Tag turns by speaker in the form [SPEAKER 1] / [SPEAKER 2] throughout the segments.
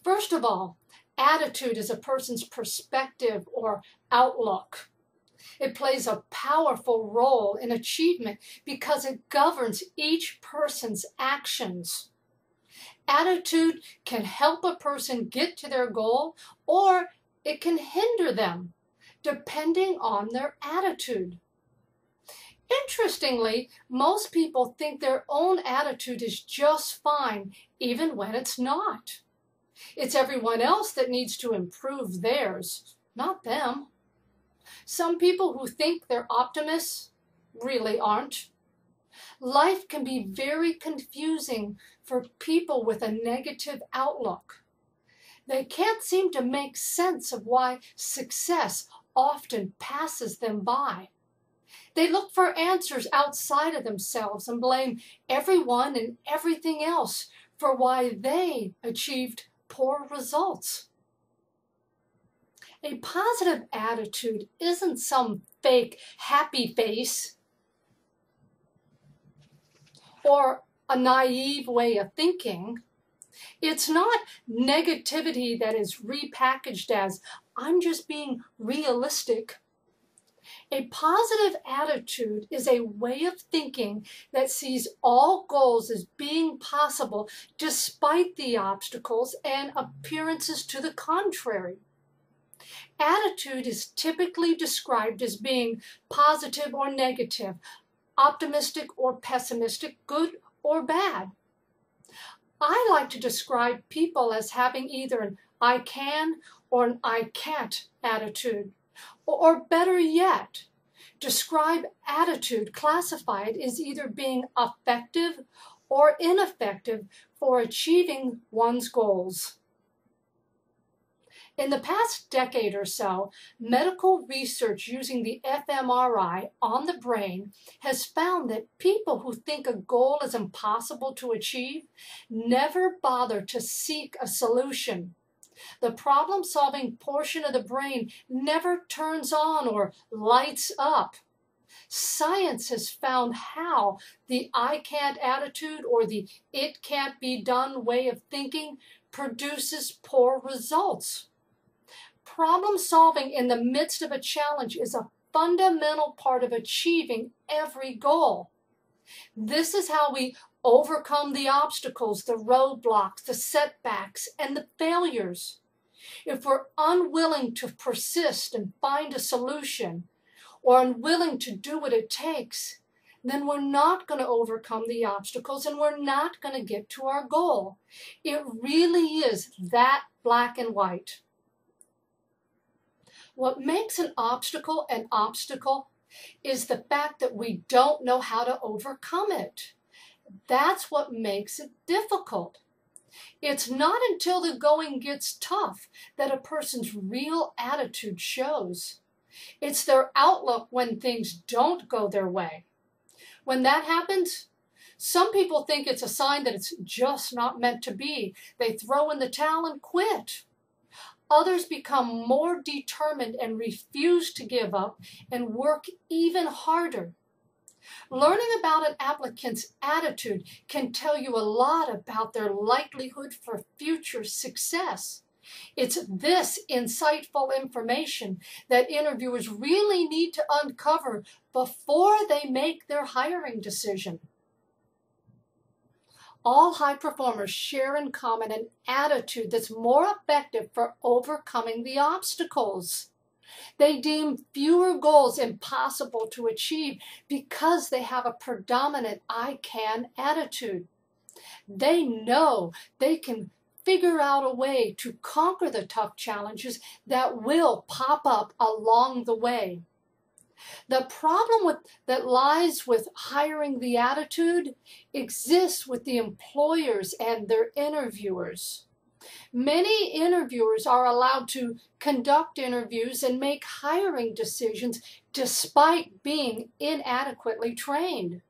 [SPEAKER 1] First of all, attitude is a person's perspective or outlook. It plays a powerful role in achievement because it governs each person's actions. Attitude can help a person get to their goal, or it can hinder them, depending on their attitude. Interestingly, most people think their own attitude is just fine, even when it's not. It's everyone else that needs to improve theirs, not them. Some people who think they're optimists really aren't. Life can be very confusing for people with a negative outlook. They can't seem to make sense of why success often passes them by. They look for answers outside of themselves and blame everyone and everything else for why they achieved poor results. A positive attitude isn't some fake happy face or a naive way of thinking. It's not negativity that is repackaged as, I'm just being realistic. A positive attitude is a way of thinking that sees all goals as being possible despite the obstacles and appearances to the contrary. Attitude is typically described as being positive or negative, optimistic or pessimistic, good or bad. I like to describe people as having either an I can or an I can't attitude. Or better yet, describe attitude, classify it as either being effective or ineffective for achieving one's goals. In the past decade or so, medical research using the fMRI on the brain has found that people who think a goal is impossible to achieve never bother to seek a solution. The problem-solving portion of the brain never turns on or lights up. Science has found how the I can't attitude or the it can't be done way of thinking produces poor results. Problem-solving in the midst of a challenge is a fundamental part of achieving every goal. This is how we overcome the obstacles, the roadblocks, the setbacks, and the failures. If we're unwilling to persist and find a solution, or unwilling to do what it takes, then we're not going to overcome the obstacles and we're not going to get to our goal. It really is that black and white. What makes an obstacle is the fact that we don't know how to overcome it. That's what makes it difficult. It's not until the going gets tough that a person's real attitude shows. It's their outlook when things don't go their way. When that happens, some people think it's a sign that it's just not meant to be. They throw in the towel and quit. Others become more determined and refuse to give up and work even harder. Learning about an applicant's attitude can tell you a lot about their likelihood for future success. It's this insightful information that interviewers really need to uncover before they make their hiring decision. All high performers share in common an attitude that's more effective for overcoming the obstacles. They deem fewer goals impossible to achieve because they have a predominant I can attitude. They know they can figure out a way to conquer the tough challenges that will pop up along the way. The problem that lies with hiring the attitude exists with the employers and their interviewers. Many interviewers are allowed to conduct interviews and make hiring decisions despite being inadequately trained.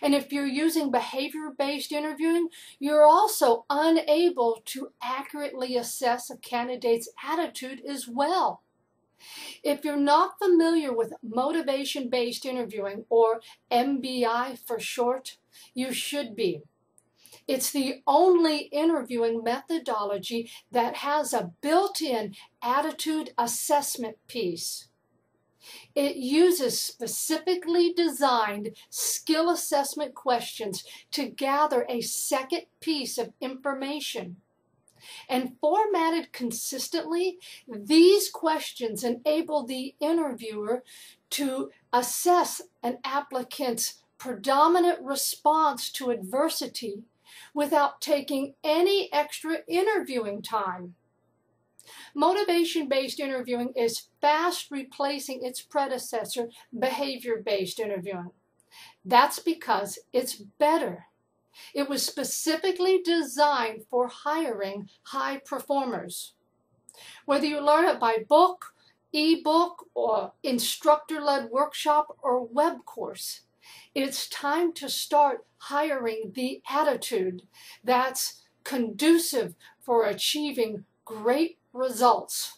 [SPEAKER 1] And if you're using behavior-based interviewing, you're also unable to accurately assess a candidate's attitude as well. If you're not familiar with motivation-based interviewing, or MBI for short, you should be. It's the only interviewing methodology that has a built-in attitude assessment piece. It uses specifically designed skill assessment questions to gather a second piece of information. And formatted consistently, these questions enable the interviewer to assess an applicant's predominant response to adversity without taking any extra interviewing time. Motivation-based interviewing is fast replacing its predecessor, behavior-based interviewing. That's because it's better. It was specifically designed for hiring high performers. Whether you learn it by book, ebook, or instructor-led workshop or web course, it's time to start hiring the attitude that's conducive for achieving great results.